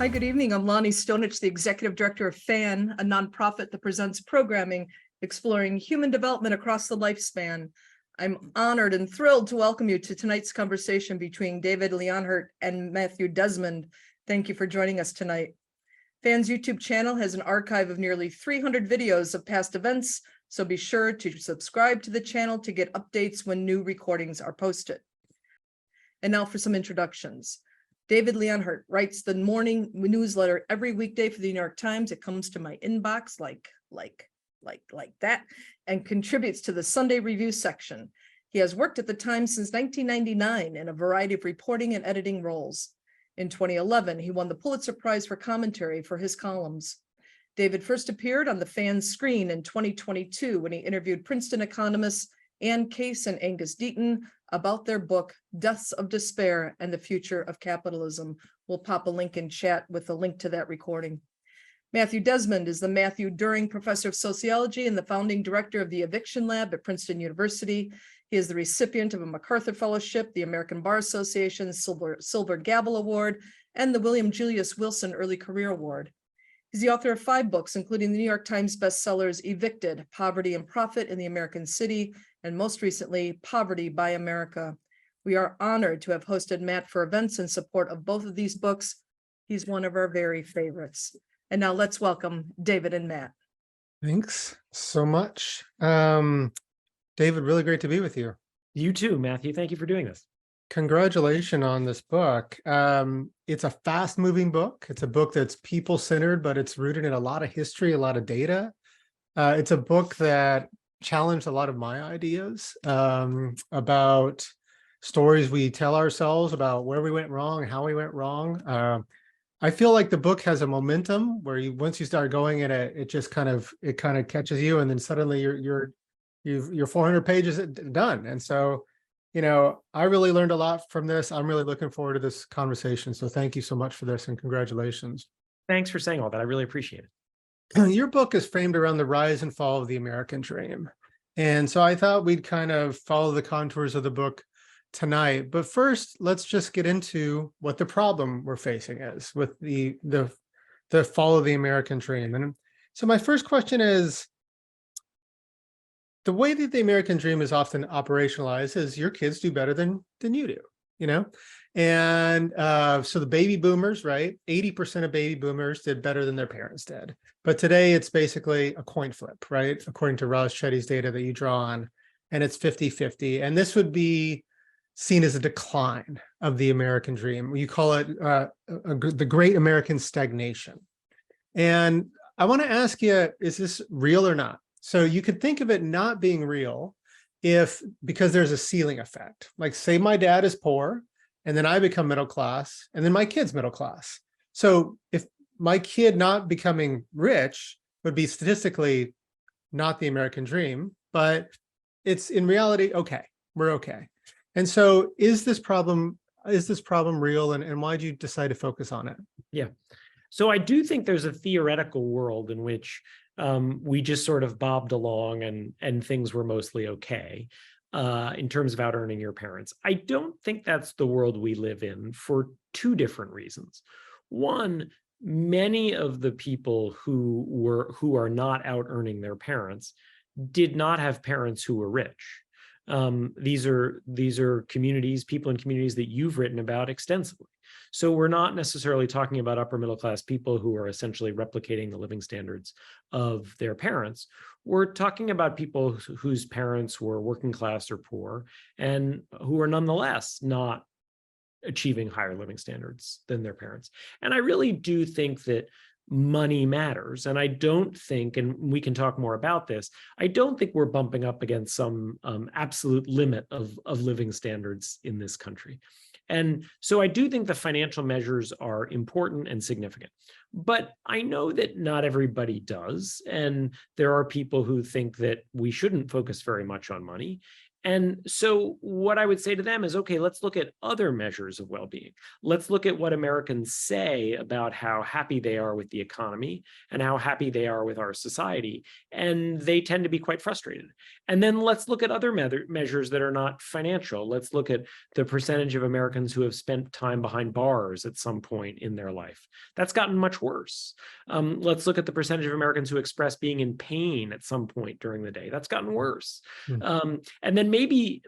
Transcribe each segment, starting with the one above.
Hi, good evening. I'm Lonnie Stonich, the Executive Director of FAN, a nonprofit that presents programming exploring human development across the lifespan. I'm honored and thrilled to welcome you to tonight's conversation between David Leonhardt and Matthew Desmond. Thank you for joining us tonight. FAN's YouTube channel has an archive of nearly 300 videos of past events, so be sure to subscribe to the channel to get updates when new recordings are posted. And now for some introductions. David Leonhardt writes the morning newsletter every weekday for the New York Times. It comes to my inbox like that, and contributes to the Sunday Review section. He has worked at the Times since 1999 in a variety of reporting and editing roles. In 2011, he won the Pulitzer Prize for commentary for his columns. David first appeared on the FAN screen in 2022 when he interviewed Princeton economists Ann Case and Angus Deaton about their book, Deaths of Despair and the Future of Capitalism. We'll pop a link in chat with a link to that recording. Matthew Desmond is the Matthew During Professor of Sociology and the founding director of the Eviction Lab at Princeton University. He is the recipient of a MacArthur Fellowship, the American Bar Association's Silver Gavel Award, and the William Julius Wilson Early Career Award. He's the author of 5 books, including the New York Times bestsellers Evicted, Poverty and Profit in the American City, and most recently, Poverty by America. We are honored to have hosted Matt for events in support of both of these books. He's one of our very favorites. And now let's welcome David and Matt. Thanks so much. David, really great to be with you. You too, Matthew. Thank you for doing this. Congratulations on this book. It's a fast-moving book. It's a book that's people-centered, but it's rooted in a lot of history, a lot of data. It's a book that challenged a lot of my ideas about stories we tell ourselves about where we went wrong, how we went wrong. I feel like the book has a momentum where once you start going in it just kind of catches you, and then suddenly you're 400 pages done. And so, I really learned a lot from this. I'm really looking forward to this conversation. So thank you so much for this and congratulations. Thanks for saying all that. I really appreciate it. Your book is framed around the rise and fall of the American dream. And so I thought we'd kind of follow the contours of the book tonight. But first, let's just get into what the problem we're facing is with the fall of the American dream. And so my first question is, the way that the American dream is often operationalized is your kids do better than you do, And so the baby boomers, right? 80% of baby boomers did better than their parents did. But today it's basically a coin flip, right? According to Ross Chetty's data that you draw on, and it's 50-50. And this would be seen as a decline of the American dream. You call it the Great American Stagnation. And I want to ask you, is this real or not? So you could think of it not being real because there's a ceiling effect. Like, say my dad is poor, and then I become middle class, and then my kid's middle class. So if my kid not becoming rich would be statistically not the American dream, but it's in reality, okay, we're okay. And so is this problem real, and why did you decide to focus on it? Yeah. So I do think there's a theoretical world in which we just sort of bobbed along and things were mostly okay in terms of out earning your parents. I don't think that's the world we live in for 2 different reasons. One, many of the people who are not out earning their parents did not have parents who were rich. These are communities, people in communities that you've written about extensively. So we're not necessarily talking about upper middle class people who are essentially replicating the living standards of their parents. We're talking about people whose parents were working class or poor and who are nonetheless not achieving higher living standards than their parents. And I really do think that money matters. And I don't think, and we can talk more about this, I don't think we're bumping up against some absolute limit of living standards in this country. And so I do think the financial measures are important and significant. But I know that not everybody does. And there are people who think that we shouldn't focus very much on money. And so what I would say to them is, okay, let's look at other measures of well-being. Let's look at what Americans say about how happy they are with the economy and how happy they are with our society. And they tend to be quite frustrated. And then let's look at other measures that are not financial. Let's look at the percentage of Americans who have spent time behind bars at some point in their life. That's gotten much worse. Let's look at the percentage of Americans who express being in pain at some point during the day. That's gotten worse. And then maybe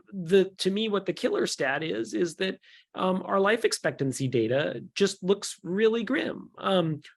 to me, what the killer stat is that our life expectancy data just looks really grim.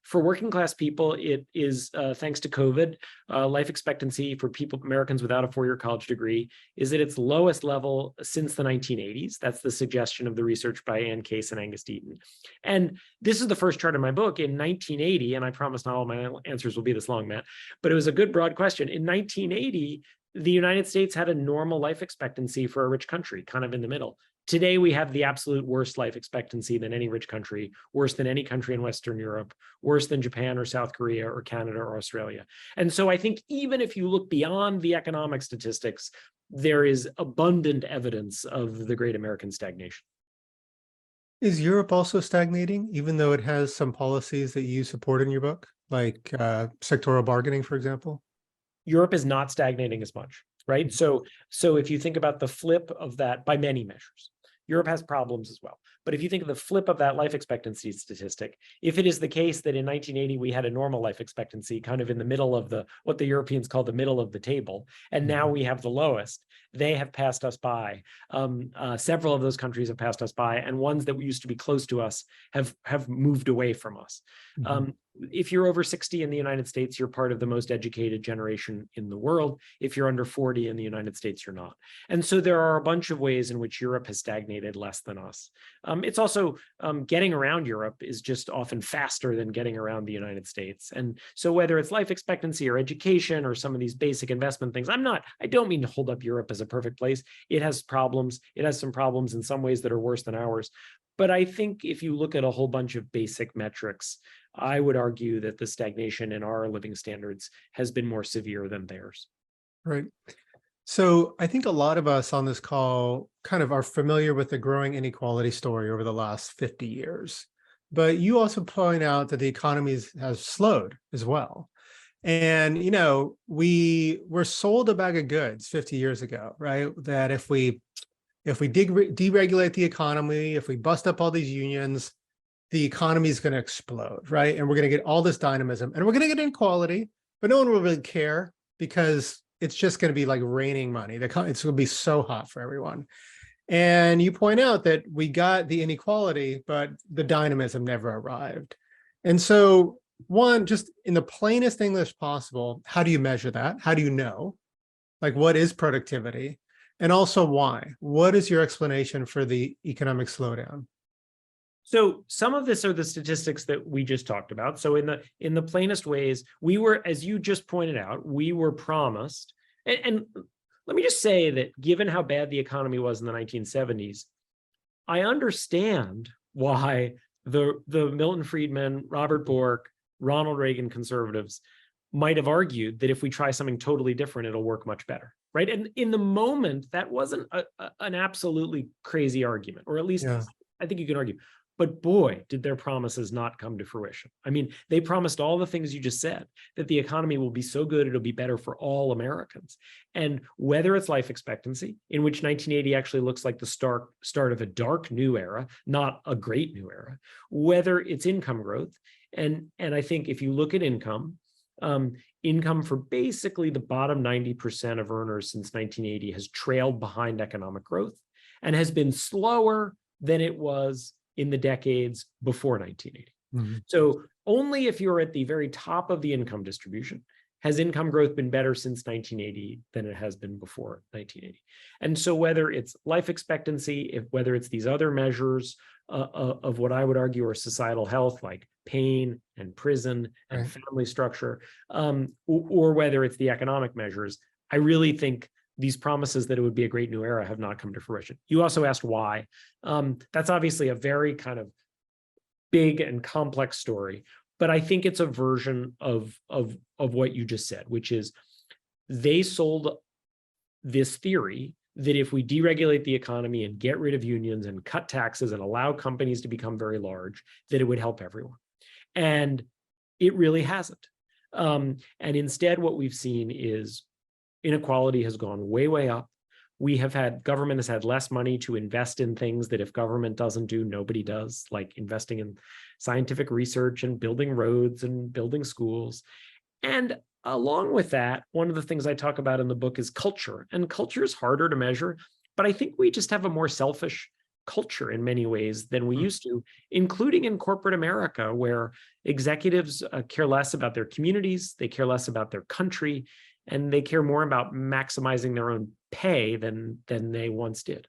For working class people, it is, thanks to COVID, life expectancy for Americans without a four-year college degree is at its lowest level since the 1980s. That's the suggestion of the research by Ann Case and Angus Deaton. And this is the first chart in my book. In 1980, and I promise not all my answers will be this long, Matt, but it was a good broad question. In 1980, the United States had a normal life expectancy for a rich country, kind of in the middle. Today, we have the absolute worst life expectancy than any rich country, worse than any country in Western Europe, worse than Japan or South Korea or Canada or Australia. And so I think even if you look beyond the economic statistics, there is abundant evidence of the great American stagnation. Is Europe also stagnating, even though it has some policies that you support in your book, like sectoral bargaining, for example? Europe is not stagnating as much, right? So if you think about the flip of that by many measures, Europe has problems as well. But if you think of the flip of that life expectancy statistic, if it is the case that in 1980 we had a normal life expectancy kind of in the middle of what the Europeans call the middle of the table, and now we have the lowest, they have passed us by. Several of those countries have passed us by, and ones that used to be close to us have moved away from us. If you're over 60 in the United States, you're part of the most educated generation in the world. If you're under 40 in the United States, you're not. And so there are a bunch of ways in which Europe has stagnated less than us. It's also getting around Europe is just often faster than getting around the United States. And so whether it's life expectancy or education or some of these basic investment things, I don't mean to hold up Europe as a perfect place. It has problems. It has some problems in some ways that are worse than ours. But I think if you look at a whole bunch of basic metrics, I would argue that the stagnation in our living standards has been more severe than theirs. Right. So I think a lot of us on this call kind of are familiar with the growing inequality story over the last 50 years. But you also point out that the economy has slowed as well. And, we were sold a bag of goods 50 years ago, right? That if we deregulate the economy, if we bust up all these unions, the economy is going to explode, right? And we're going to get all this dynamism and we're going to get inequality, but no one will really care because it's just going to be like raining money. It's going to be so hot for everyone. And you point out that we got the inequality, but the dynamism never arrived. And so one, just in the plainest English possible, how do you measure that? How do you know? Like, what is productivity? And also why? What is your explanation for the economic slowdown? So some of this are the statistics that we just talked about. So in the plainest ways, we were, as you just pointed out, we were promised. And let me just say that given how bad the economy was in the 1970s, I understand why the Milton Friedman, Robert Bork, Ronald Reagan conservatives might have argued that if we try something totally different, it'll work much better, right? And in the moment, that wasn't an absolutely crazy argument, or at least I think you can argue. But boy, did their promises not come to fruition. I mean, they promised all the things you just said, that the economy will be so good, it'll be better for all Americans. And whether it's life expectancy, in which 1980 actually looks like the start of a dark new era, not a great new era, whether it's income growth. And I think if you look at income for basically the bottom 90% of earners since 1980 has trailed behind economic growth and has been slower than it was in the decades before 1980. So only if you're at the very top of the income distribution has income growth been better since 1980 than it has been before 1980. And so whether it's life expectancy, whether it's these other measures of what I would argue are societal health, like pain and prison and family structure, or whether it's the economic measures, I really think these promises that it would be a great new era have not come to fruition. You also asked why. That's obviously a very kind of big and complex story, but I think it's a version of what you just said, which is they sold this theory that if we deregulate the economy and get rid of unions and cut taxes and allow companies to become very large, that it would help everyone. And it really hasn't. And instead, what we've seen is inequality has gone way, way up. Government has had less money to invest in things that if government doesn't do, nobody does, like investing in scientific research and building roads and building schools. And along with that, one of the things I talk about in the book is culture. And culture is harder to measure, but I think we just have a more selfish culture in many ways than we used to, including in corporate America, where executives care less about their communities, they care less about their country, and they care more about maximizing their own pay than they once did.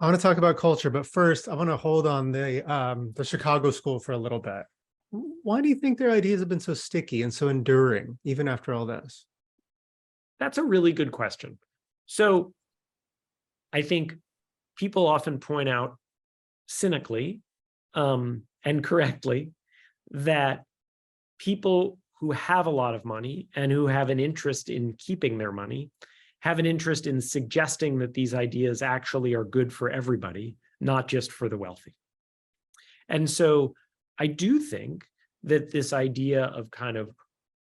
I want to talk about culture, but first I want to hold on the Chicago school for a little bit. Why do you think their ideas have been so sticky and so enduring, even after all this? That's a really good question. So I think people often point out cynically and correctly that people who have a lot of money and who have an interest in keeping their money have an interest in suggesting that these ideas actually are good for everybody, not just for the wealthy. And so I do think that this idea of kind of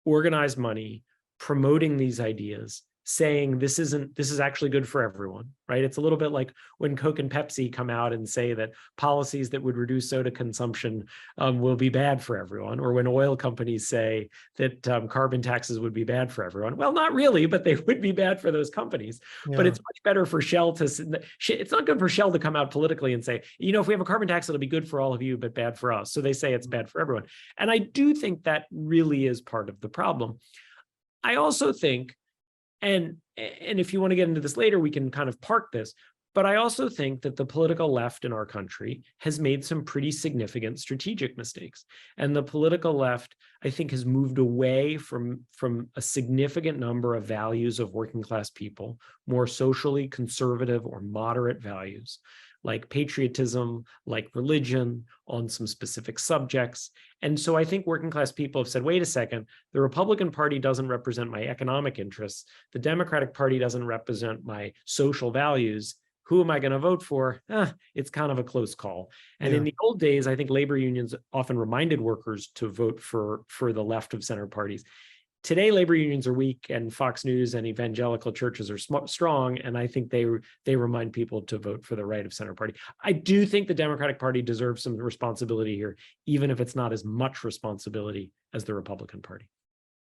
organized money, promoting these ideas, saying this is actually good for everyone, right? It's a little bit like when Coke and Pepsi come out and say that policies that would reduce soda consumption will be bad for everyone, or when oil companies say that carbon taxes would be bad for everyone. Well, not really, but they would be bad for those companies. Yeah. But it's much better for Shell it's not good for Shell to come out politically and say, if we have a carbon tax, it'll be good for all of you, but bad for us. So they say it's bad for everyone. And I do think that really is part of the problem. I also think, and if you want to get into this later, we can kind of park this. But I also think that the political left in our country has made some pretty significant strategic mistakes. And the political left, I think, has moved away from a significant number of values of working class people, more socially conservative or moderate values, like patriotism, like religion, on some specific subjects. And so I think working class people have said, wait a second, the Republican Party doesn't represent my economic interests. The Democratic Party doesn't represent my social values. Who am I going to vote for? It's kind of a close call. And in the old days, I think labor unions often reminded workers to vote for the left of center parties. Today, labor unions are weak, and Fox News and evangelical churches are strong, and I think they remind people to vote for the right of center party. I do think the Democratic Party deserves some responsibility here, even if it's not as much responsibility as the Republican Party.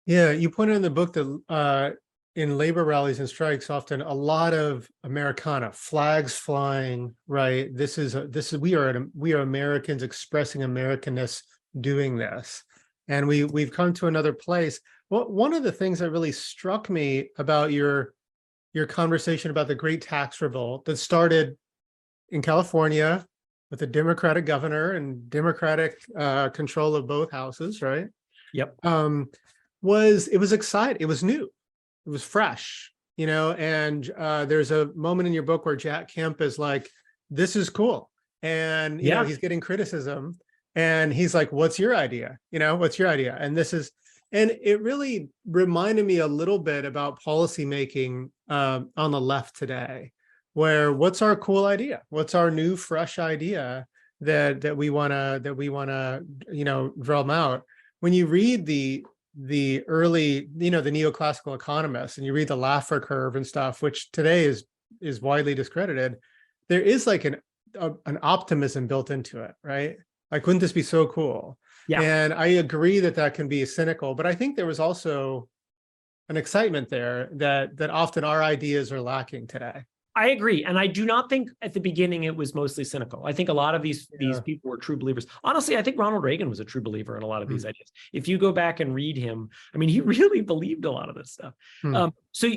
Yeah, you pointed in the book that in labor rallies and strikes, often a lot of Americana, flags flying, right? We are Americans expressing Americanness doing this, and we've come to another place. Well, one of the things that really struck me about your conversation about the Great Tax Revolt that started in California with a Democratic governor and Democratic control of both houses, right? Yep. It was exciting. It was new. It was fresh, and there's a moment in your book where Jack Kemp is like, this is cool. And, he's getting criticism and he's like, what's your idea? What's your idea? And it really reminded me a little bit about policymaking on the left today, where what's our cool idea? What's our new, fresh idea that we wanna drum out? When you read the early, the neoclassical economists, and you read the Laffer curve and stuff, which today is widely discredited, there is like an optimism built into it, right? Like, wouldn't this be so cool? Yeah. And I agree that can be cynical, but I think there was also an excitement there that often our ideas are lacking today. I agree. And I do not think at the beginning it was mostly cynical. I think a lot of these people were true believers. Honestly, I think Ronald Reagan was a true believer in a lot of these ideas. If you go back and read him, I mean, he really believed a lot of this stuff. So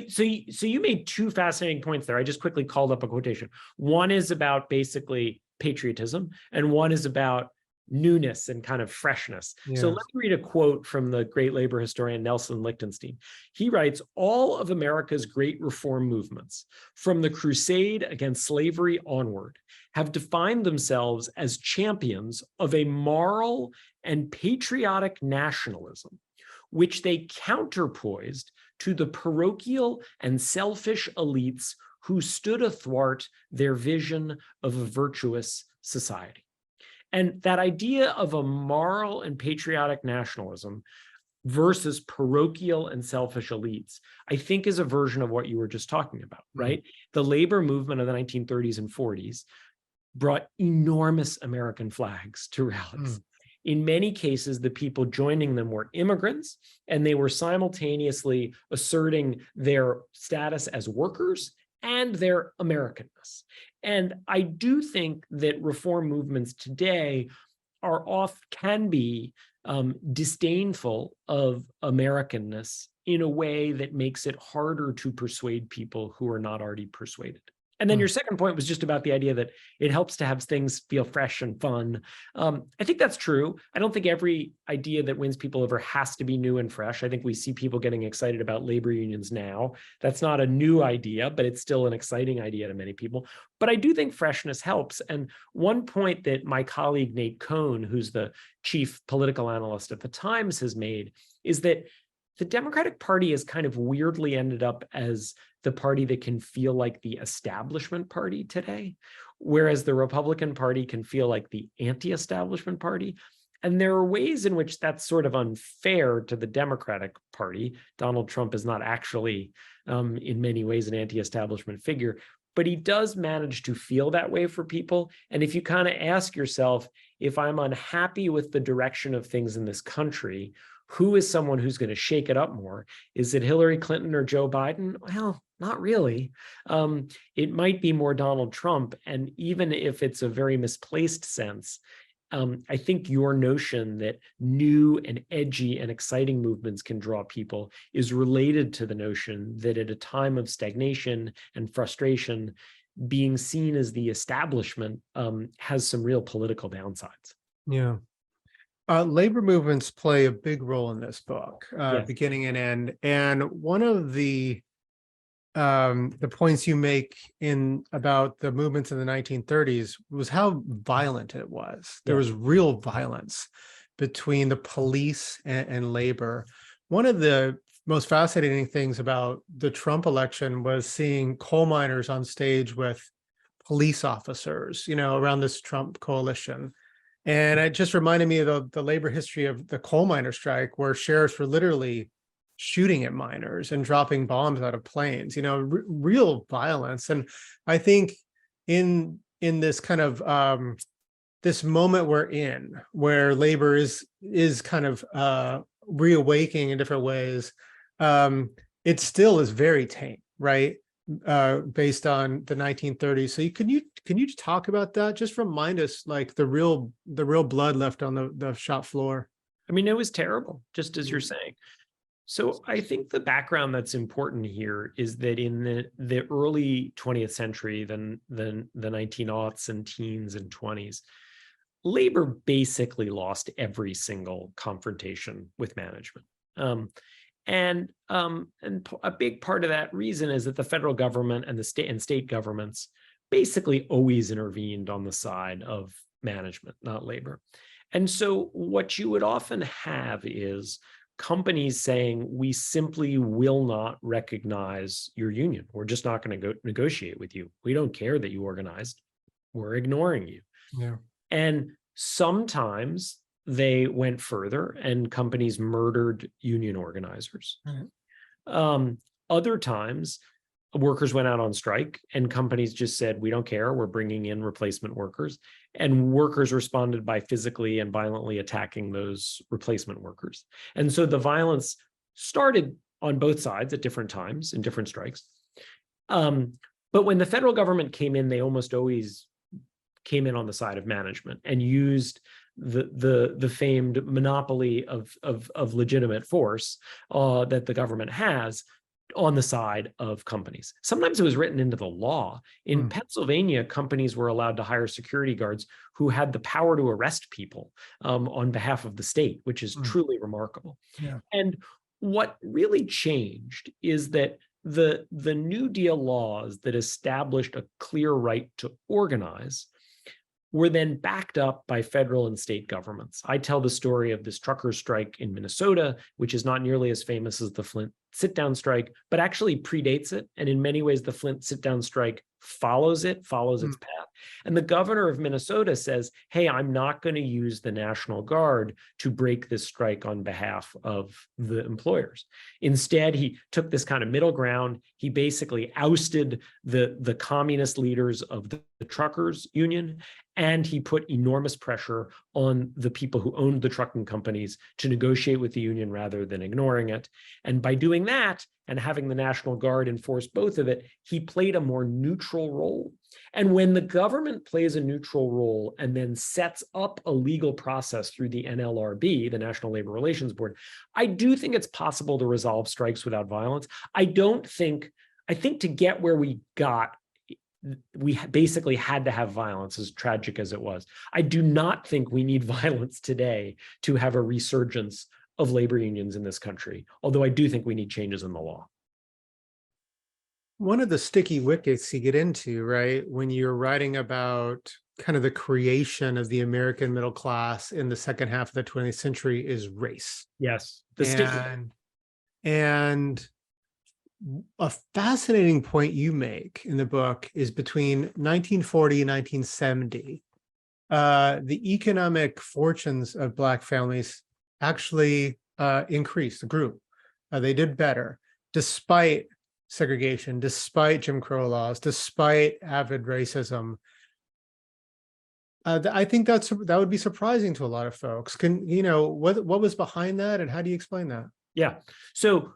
you made two fascinating points there. I just quickly called up a quotation. One is about basically patriotism, and one is about newness and kind of freshness. So let me read a quote from the great labor historian Nelson Lichtenstein. He writes, all of America's great reform movements, from the crusade against slavery onward, have defined themselves as champions of a moral and patriotic nationalism, which they counterpoised to the parochial and selfish elites who stood athwart their vision of a virtuous society. And that idea of a moral and patriotic nationalism versus parochial and selfish elites, I think is a version of what you were just talking about, right? The labor movement of the 1930s and 40s brought enormous American flags to rallies. In many cases, the people joining them were immigrants, and they were simultaneously asserting their status as workers and their Americanness. And I do think that reform movements today can be disdainful of Americanness in a way that makes it harder to persuade people who are not already persuaded. And then your second point was just about the idea that it helps to have things feel fresh and fun. I think that's true. I don't think every idea that wins people over has to be new and fresh. I think we see people getting excited about labor unions now. That's not a new idea, but it's still an exciting idea to many people. But I do think freshness helps. And one point that my colleague Nate Cohn, who's the chief political analyst at the Times, has made is that the Democratic Party has kind of weirdly ended up as the party that can feel like the establishment party today, whereas the Republican Party can feel like the anti-establishment party. And there are ways in which that's sort of unfair to the Democratic Party. Donald Trump is not actually, in many ways, an anti-establishment figure, but he does manage to feel that way for people. And if you kind of ask yourself, if I'm unhappy with the direction of things in this country, who is someone who's going to shake it up more? Is it Hillary Clinton or Joe Biden? Well, not really. It might be more Donald Trump. And even if it's a very misplaced sense, I think your notion that new and edgy and exciting movements can draw people is related to the notion that at a time of stagnation and frustration, being seen as the establishment has some real political downsides. Yeah. Labor movements play a big role in this book, Yes. beginning and end. And one of the points you make about the movements in the 1930s was how violent it was. There was real violence between the police and labor. One of the most fascinating things about the Trump election was seeing coal miners on stage with police officers, around this Trump coalition. And it just reminded me of the labor history of the coal miner strike, where sheriffs were literally shooting at miners and dropping bombs out of planes, real violence. And I think in this kind of this moment we're in, where labor is kind of reawakening in different ways, it still is very tame, right? Based on the 1930s. So can you talk about that? Just remind us, like, the real blood left on the shop floor. I mean, it was terrible, just as you're saying. So I think the background that's important here is that in the early 20th century, the 1900s and teens and 20s, labor basically lost every single confrontation with management. And a big part of that reason is that the federal government and the state governments basically always intervened on the side of management, not labor. And so what you would often have is companies saying, we simply will not recognize your union. We're just not going to go negotiate with you. We don't care that you organized. We're ignoring you. Yeah. And sometimes they went further and companies murdered union organizers. Other times, workers went out on strike and companies just said, we don't care, we're bringing in replacement workers. And workers responded by physically and violently attacking those replacement workers. And so the violence started on both sides at different times in different strikes. But when the federal government came in, they almost always came in on the side of management and used the famed monopoly of legitimate force that the government has on the side of companies. Sometimes it was written into the law. In Pennsylvania, companies were allowed to hire security guards who had the power to arrest people on behalf of the state, which is truly remarkable. Yeah. And what really changed is that the New Deal laws that established a clear right to organize were then backed up by federal and state governments. I tell the story of this trucker strike in Minnesota, which is not nearly as famous as the Flint sit-down strike, but actually predates it. And in many ways, the Flint sit-down strike follows its path. And the governor of Minnesota says, hey, I'm not going to use the National Guard to break this strike on behalf of the employers. Instead, he took this kind of middle ground. He basically ousted the communist leaders of the truckers union, and he put enormous pressure on the people who owned the trucking companies to negotiate with the union rather than ignoring it. And by doing that and having the National Guard enforce both of it, he played a more neutral role. And when the government plays a neutral role and then sets up a legal process through the NLRB, the National Labor Relations Board, I do think it's possible to resolve strikes without violence. I think to get where we got, we basically had to have violence, as tragic as it was. I do not think we need violence today to have a resurgence of labor unions in this country, although I do think we need changes in the law. One of the sticky wickets you get into, right, when you're writing about kind of the creation of the American middle class in the second half of the 20th century is race. Yes. And a fascinating point you make in the book is between 1940 and 1970, the economic fortunes of Black families actually increased, grew. They did better, despite segregation, despite Jim Crow laws, despite avid racism. I think that would be surprising to a lot of folks. What was behind that, and how do you explain that? Yeah. So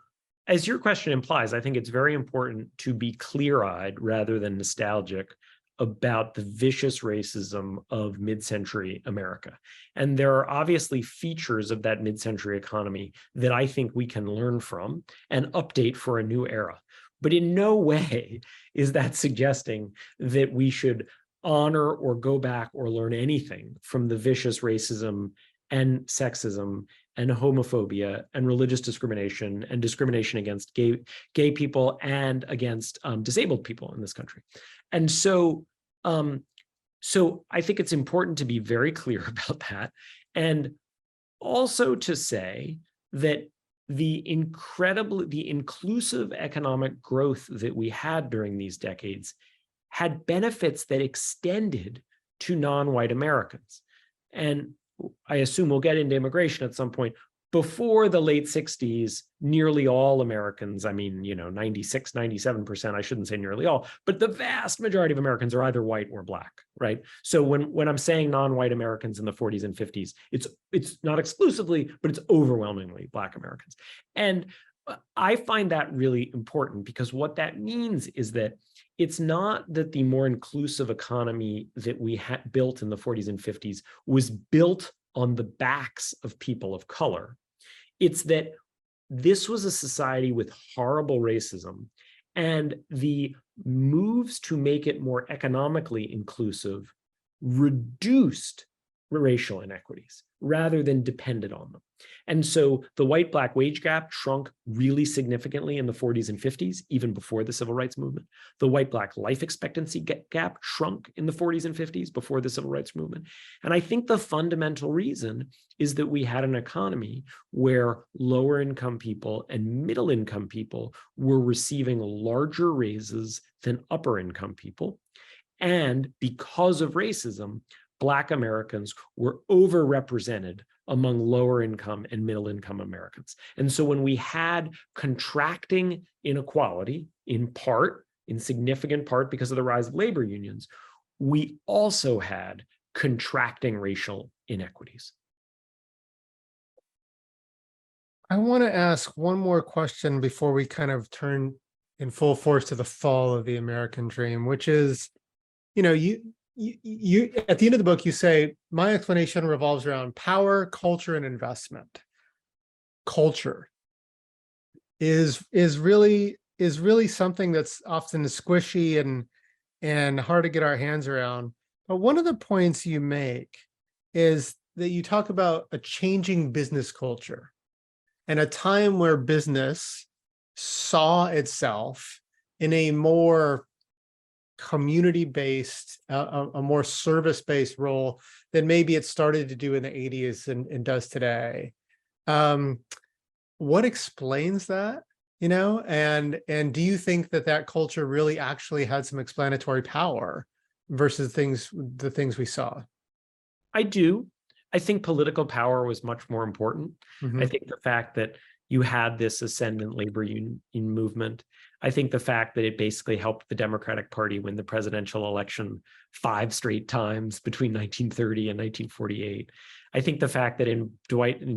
as your question implies, I think it's very important to be clear-eyed rather than nostalgic about the vicious racism of mid-century America. And there are obviously features of that mid-century economy that I think we can learn from and update for a new era. But in no way is that suggesting that we should honor or go back or learn anything from the vicious racism and sexism and homophobia and religious discrimination and discrimination against gay people and against disabled people in this country. And so I think it's important to be very clear about that, and also to say that the inclusive economic growth that we had during these decades had benefits that extended to non-white Americans. And I assume we'll get into immigration at some point. Before the late 60s, nearly all Americans, 96, 97%, I shouldn't say nearly all, but the vast majority of Americans are either white or Black, right? So when I'm saying non-white Americans in the 40s and 50s, it's not exclusively, but it's overwhelmingly Black Americans. And I find that really important, because what that means is that it's not that the more inclusive economy that we had built in the 40s and 50s was built on the backs of people of color. It's that this was a society with horrible racism, and the moves to make it more economically inclusive reduced racial inequities rather than depended on them. And so the white-Black wage gap shrunk really significantly in the 40s and 50s, even before the civil rights movement. The white-Black life expectancy gap shrunk in the 40s and 50s before the civil rights movement. And I think the fundamental reason is that we had an economy where lower income people and middle income people were receiving larger raises than upper income people. And because of racism, Black Americans were overrepresented among lower income and middle income Americans. And so when we had contracting inequality, in significant part because of the rise of labor unions, we also had contracting racial inequities. I want to ask one more question before we kind of turn in full force to the fall of the American dream, which is, you at the end of the book, you say, my explanation revolves around power, culture, and investment. Culture is really something that's often squishy and hard to get our hands around. But one of the points you make is that you talk about a changing business culture and a time where business saw itself in a more community-based, a more service-based role than maybe it started to do in the 80s and does today. What explains that? And do you think that culture really actually had some explanatory power versus the things we saw? I do. I think political power was much more important. Mhm. I think the fact that you had this ascendant labor union movement, I think the fact that it basically helped the Democratic Party win the presidential election 5 straight times between 1930 and 1948. I think the fact that in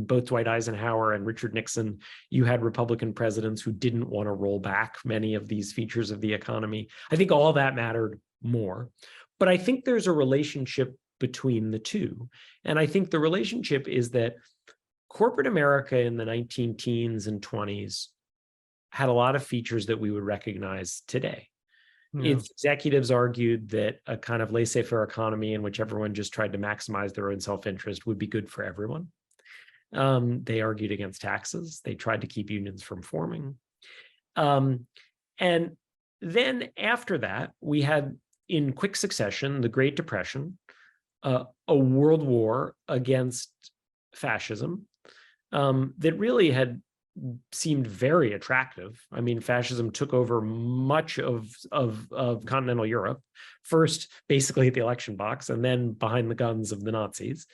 both Dwight Eisenhower and Richard Nixon, you had Republican presidents who didn't want to roll back many of these features of the economy. I think all that mattered more. But I think there's a relationship between the two. And I think the relationship is that corporate America in the 19 teens and 20s had a lot of features that we would recognize today. Yeah. Its executives argued that a kind of laissez-faire economy in which everyone just tried to maximize their own self-interest would be good for everyone. They argued against taxes. They tried to keep unions from forming. And then after that, we had in quick succession, the Great Depression, a world war against fascism that really had seemed very attractive. I mean, fascism took over much of continental Europe, first basically at the election box, and then behind the guns of the Nazis.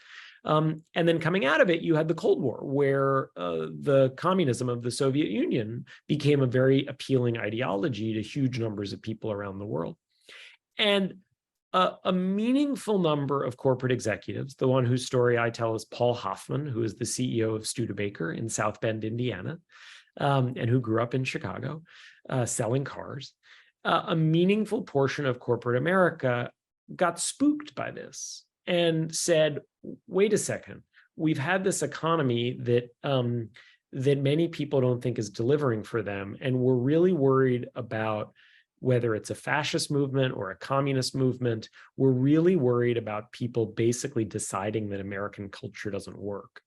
And then coming out of it, you had the Cold War, where the communism of the Soviet Union became a very appealing ideology to huge numbers of people around the world. And a meaningful number of corporate executives, the one whose story I tell is Paul Hoffman, who is the CEO of Studebaker in South Bend, Indiana, and who grew up in Chicago selling cars. A meaningful portion of corporate America got spooked by this and said, wait a second, we've had this economy that many people don't think is delivering for them, and we're really worried about whether it's a fascist movement or a communist movement. We're really worried about people basically deciding that American culture doesn't work.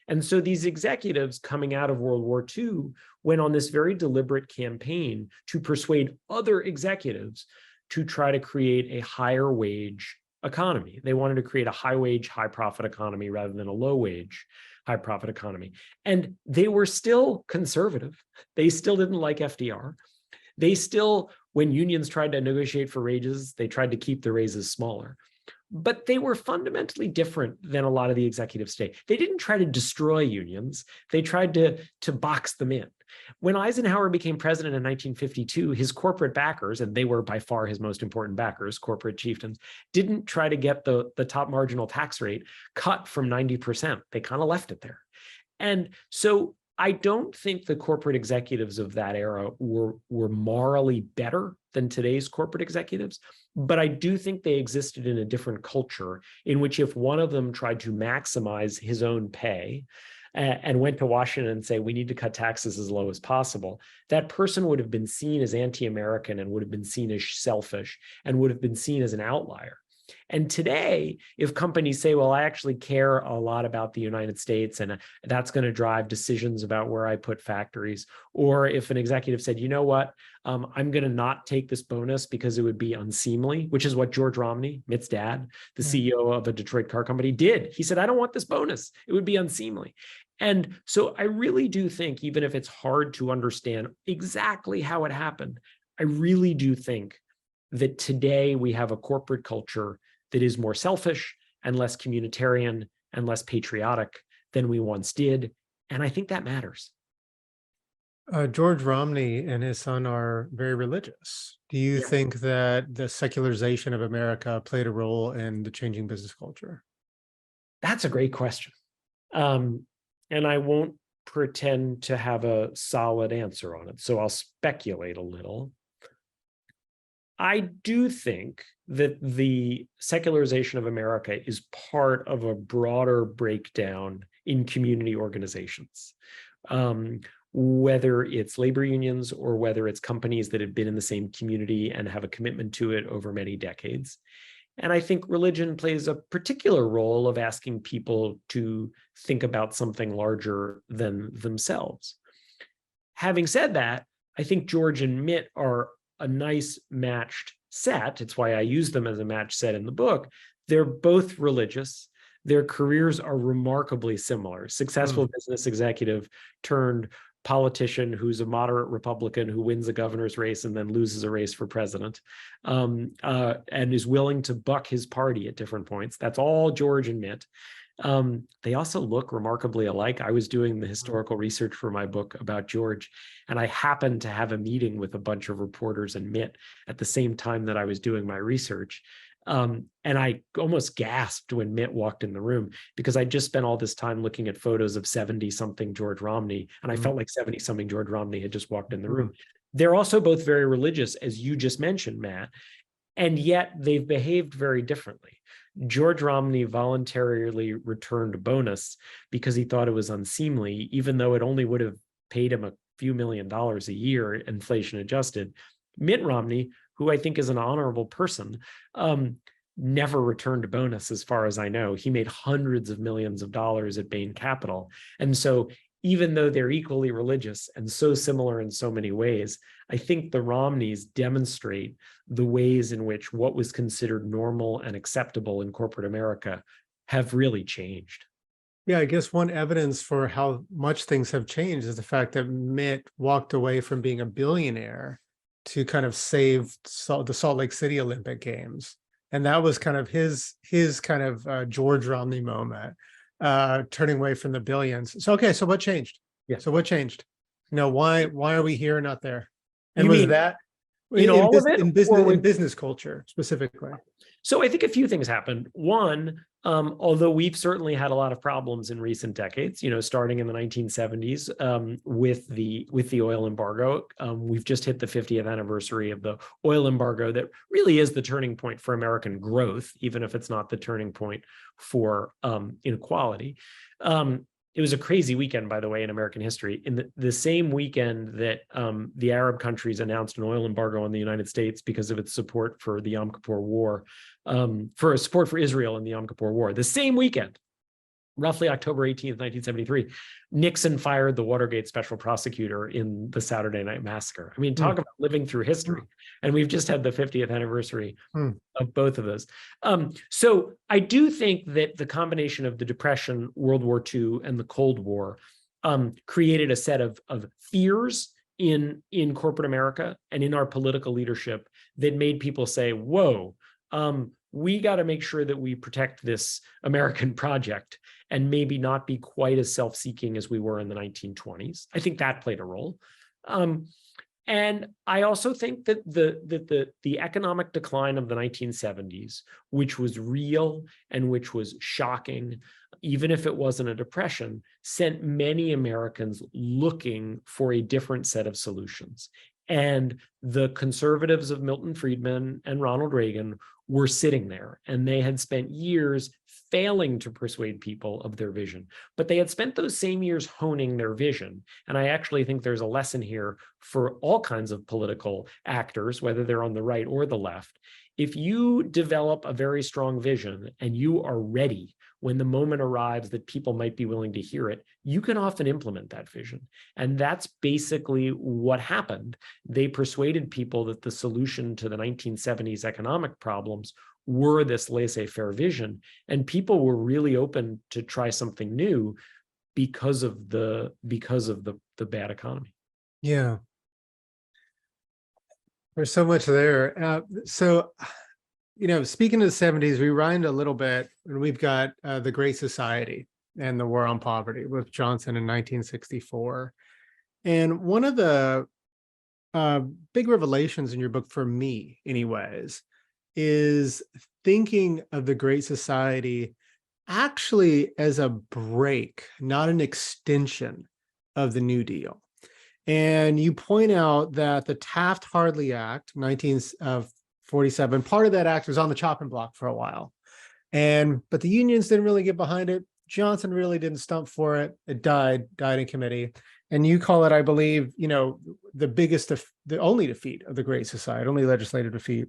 And so these executives coming out of World War II went on this very deliberate campaign to persuade other executives to try to create a higher wage economy. They wanted to create a high wage, high profit economy rather than a low wage, high profit economy. And they were still conservative. They still didn't like FDR. They still, when unions tried to negotiate for raises, they tried to keep the raises smaller. But they were fundamentally different than a lot of the executives today. They didn't try to destroy unions. They tried to box them in. When Eisenhower became president in 1952, his corporate backers, and they were by far his most important backers, corporate chieftains, didn't try to get the top marginal tax rate cut from 90%. They kind of left it there. And so I don't think the corporate executives of that era were morally better than today's corporate executives, but I do think they existed in a different culture in which if one of them tried to maximize his own pay and went to Washington and say, we need to cut taxes as low as possible, that person would have been seen as anti-American and would have been seen as selfish and would have been seen as an outlier. And today, if companies say, well, I actually care a lot about the United States and that's going to drive decisions about where I put factories, or if an executive said, you know what, I'm going to not take this bonus because it would be unseemly, which is what George Romney, Mitt's dad, the CEO of a Detroit car company, did. He said, I don't want this bonus. It would be unseemly. And so I really do think, even if it's hard to understand exactly how it happened, I really do think that today we have a corporate culture that is more selfish and less communitarian and less patriotic than we once did. And I think that matters. George Romney and his son are very religious. Do you think that the secularization of America played a role in the changing business culture? That's a great question. And I won't pretend to have a solid answer on it, so I'll speculate a little. I do think that the secularization of America is part of a broader breakdown in community organizations, whether it's labor unions or whether it's companies that have been in the same community and have a commitment to it over many decades. And I think religion plays a particular role of asking people to think about something larger than themselves. Having said that, I think George and Mitt are a nice matched set, it's why I use them as a match set in the book, they're both religious. Their careers are remarkably similar. Successful business executive turned politician who's a moderate Republican who wins a governor's race and then loses a race for president, and is willing to buck his party at different points. That's all George and Mitt. They also look remarkably alike. I was doing the historical research for my book about George, and I happened to have a meeting with a bunch of reporters and Mitt at the same time that I was doing my research. And I almost gasped when Mitt walked in the room, because I just spent all this time looking at photos of 70-something George Romney, and I felt like 70-something George Romney had just walked in the room. They're also both very religious, as you just mentioned, Matt, and yet they've behaved very differently. George Romney voluntarily returned a bonus because he thought it was unseemly, even though it only would have paid him a few $1 million a year, inflation adjusted. Mitt Romney, who I think is an honorable person, never returned a bonus as far as I know. He made hundreds of millions of dollars at Bain Capital. And so even though they're equally religious and so similar in so many ways, I think the Romneys demonstrate the ways in which what was considered normal and acceptable in corporate America have really changed. Yeah, I guess one evidence for how much things have changed is the fact that Mitt walked away from being a billionaire to kind of save the Salt Lake City Olympic Games. And that was kind of his kind of George Romney moment, turning away from the billions. So, okay, so what changed? Yeah. So what changed? Why are we here, not there? And you was mean that in all of it? in business culture specifically? So I think a few things happened. One, although we've certainly had a lot of problems in recent decades, starting in the 1970s with the oil embargo. We've just hit the 50th anniversary of the oil embargo that really is the turning point for American growth, even if it's not the turning point for inequality. It was a crazy weekend, by the way, in American history. In the same weekend that the Arab countries announced an oil embargo on the United States because of its support for the Yom Kippur War, for support for Israel in the Yom Kippur War. The same weekend, roughly October 18th, 1973, Nixon fired the Watergate special prosecutor in the Saturday Night Massacre. I mean, talk about living through history. And we've just had the 50th anniversary of both of those. So I do think that the combination of the Depression, World War II, and the Cold War created a set of fears in corporate America and in our political leadership that made people say, whoa, we got to make sure that we protect this American project and maybe not be quite as self-seeking as we were in the 1920s. I think that played a role. And I also think that the economic decline of the 1970s, which was real and which was shocking, even if it wasn't a depression, sent many Americans looking for a different set of solutions. And the conservatives of Milton Friedman and Ronald Reagan were sitting there, and they had spent years failing to persuade people of their vision, but they had spent those same years honing their vision. And I actually think there's a lesson here for all kinds of political actors, whether they're on the right or the left. If you develop a very strong vision and you are ready when the moment arrives that people might be willing to hear it, you can often implement that vision. And that's basically what happened. They persuaded people that the solution to the 1970s economic problems were this laissez-faire vision. And people were really open to try something new because of the bad economy. Yeah. There's so much there. Speaking of the 70s, we rewind a little bit, and we've got the Great Society and the War on Poverty with Johnson in 1964. And one of the big revelations in your book, for me anyways, is thinking of the Great Society actually as a break, not an extension of the New Deal. And you point out that the Taft-Hartley Act, 1947, part of that act was on the chopping block for a while. But the unions didn't really get behind it. Johnson really didn't stump for it. It died in committee. And you call it, I believe, the only defeat of the Great Society, only legislative defeat.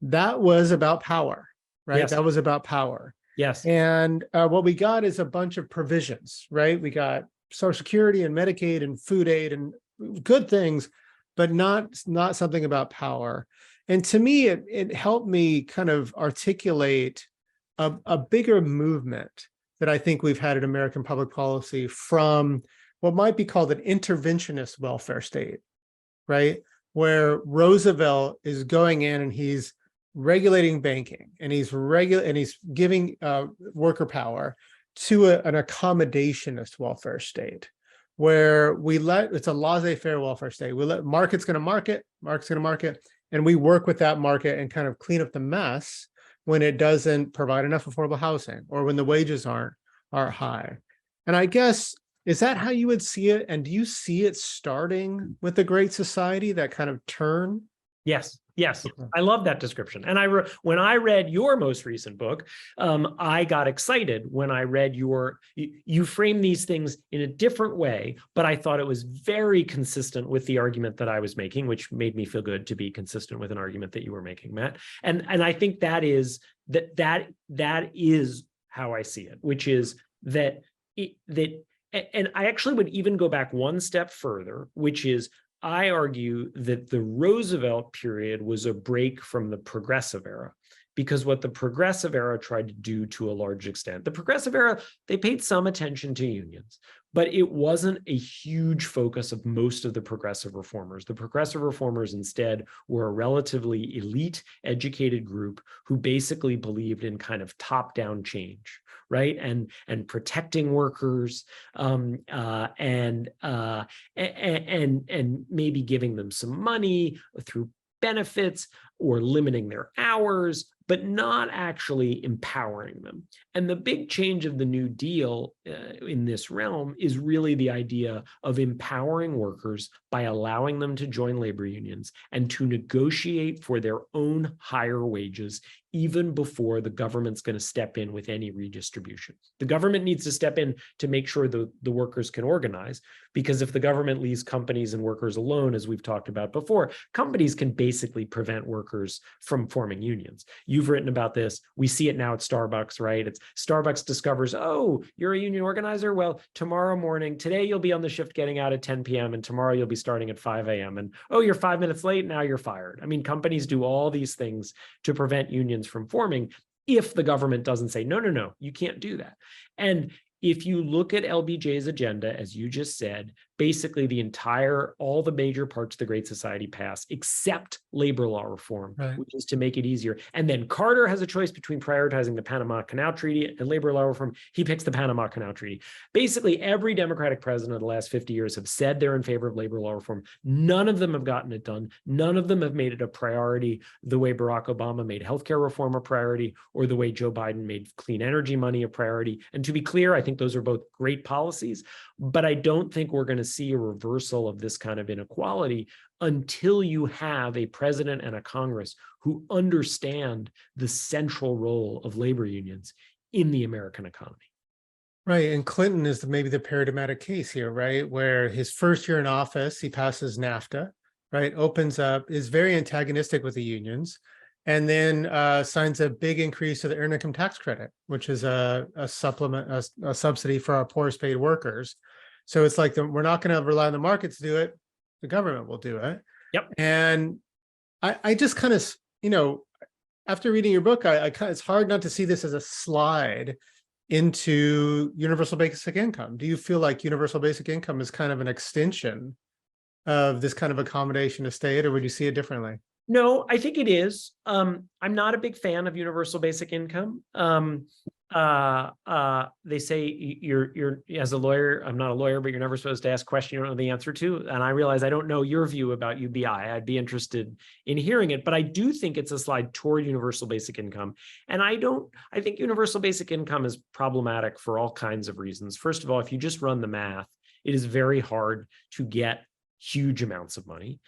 That was about power, right? Yes. That was about power. Yes. And what we got is a bunch of provisions, right? We got Social Security and Medicaid and food aid and good things, but not something about power. And to me, it helped me kind of articulate a bigger movement that I think we've had in American public policy from what might be called an interventionist welfare state, right? Where Roosevelt is going in and he's regulating banking, and he's giving worker power to an accommodationist welfare state, where it's a laissez-faire welfare state. We let market's going to market, and we work with that market and kind of clean up the mess when it doesn't provide enough affordable housing or when the wages aren't high. And I guess, is that how you would see it? And do you see it starting with the Great Society, that kind of turn? Yes. Yes, Okay. I love that description. And when I read your most recent book, I got excited when I read you frame these things in a different way, but I thought it was very consistent with the argument that I was making, which made me feel good to be consistent with an argument that you were making, Matt. And I think that is how I see it, which is that and I actually would even go back one step further, which is I argue that the Roosevelt period was a break from the progressive era, because what the progressive era tried to do to a large extent, the progressive era, they paid some attention to unions, but it wasn't a huge focus of most of the progressive reformers. The progressive reformers instead were a relatively elite, educated group who basically believed in kind of top-down change, right? And protecting workers, and maybe giving them some money through benefits or limiting their hours, but not actually empowering them. And the big change of the New Deal in this realm is really the idea of empowering workers by allowing them to join labor unions and to negotiate for their own higher wages, even before the government's going to step in with any redistribution. The government needs to step in to make sure the workers can organize, because if the government leaves companies and workers alone, as we've talked about before, companies can basically prevent workers from forming unions. You've written about this. We see it now at Starbucks, right? It's Starbucks discovers, oh, you're a union organizer? Well, today you'll be on the shift getting out at 10 p.m. and tomorrow you'll be starting at 5 a.m. And oh, you're 5 minutes late, now you're fired. I mean, companies do all these things to prevent unions from forming if the government doesn't say, no, you can't do that. And if you look at LBJ's agenda, as you just said, basically all the major parts of the Great Society pass, except labor law reform, right, which is to make it easier. And then Carter has a choice between prioritizing the Panama Canal Treaty and labor law reform. He picks the Panama Canal Treaty. Basically, every Democratic president of the last 50 years have said they're in favor of labor law reform. None of them have gotten it done. None of them have made it a priority the way Barack Obama made healthcare reform a priority, or the way Joe Biden made clean energy money a priority. And to be clear, I think those are both great policies, but I don't think we're going to see a reversal of this kind of inequality until you have a president and a Congress who understand the central role of labor unions in the American economy. Right. And Clinton is maybe the paradigmatic case here, right? Where his first year in office, he passes NAFTA, right? Opens up, is very antagonistic with the unions, and then signs a big increase to the earned income tax credit, which is a supplement, a subsidy for our poorest paid workers. So it's like we're not going to rely on the market to do it. The government will do it. Yep. And I just kind of, after reading your book, it's hard not to see this as a slide into universal basic income. Do you feel like universal basic income is kind of an extension of this kind of accommodation to state, or would you see it differently? No, I think it is. I'm not a big fan of universal basic income. They say you're as a lawyer, I'm not a lawyer, but you're never supposed to ask questions you don't know the answer to. And I realize I don't know your view about UBI. I'd be interested in hearing it, but I do think it's a slide toward universal basic income. And I think universal basic income is problematic for all kinds of reasons. First of all, if you just run the math, it is very hard to get huge amounts of money.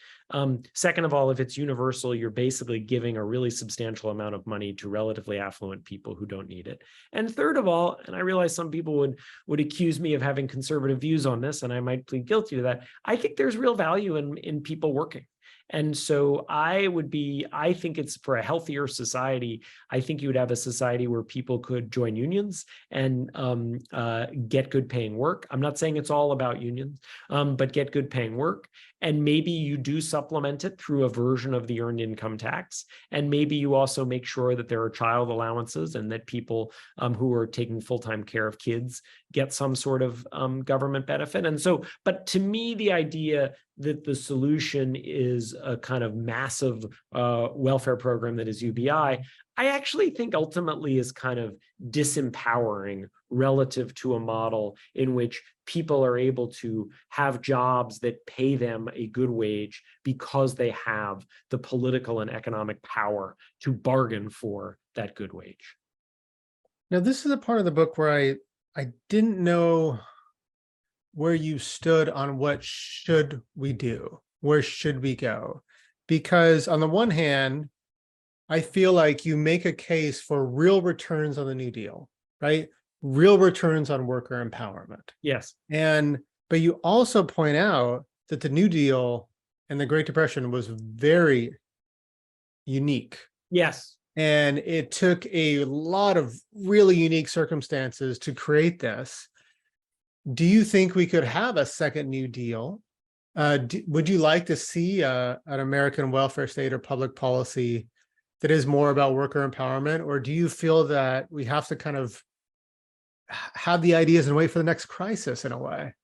Second of all, if it's universal, you're basically giving a really substantial amount of money to relatively affluent people who don't need it. And third of all, and I realize some people would accuse me of having conservative views on this, and I might plead guilty to that, I think there's real value in people working. And so I think it's for a healthier society. I think you would have a society where people could join unions and get good paying work. I'm not saying it's all about unions, but get good paying work. And maybe you do supplement it through a version of the earned income tax. And maybe you also make sure that there are child allowances and that people who are taking full-time care of kids get some sort of government benefit. And so, but to me, the idea that the solution is a kind of massive welfare program that is UBI, I actually think ultimately is kind of disempowering relative to a model in which people are able to have jobs that pay them a good wage because they have the political and economic power to bargain for that good wage. Now, this is a part of the book where I didn't know where you stood on what should we do, where should we go? Because on the one hand, I feel like you make a case for real returns on the New Deal, right? Real returns on worker empowerment. Yes. But you also point out that the New Deal and the Great Depression was very unique. Yes. And it took a lot of really unique circumstances to create this. Do you think we could have a second New Deal? Would you like to see an American welfare state or public policy that is more about worker empowerment? Or do you feel that we have to kind of have the ideas and wait for the next crisis in a way?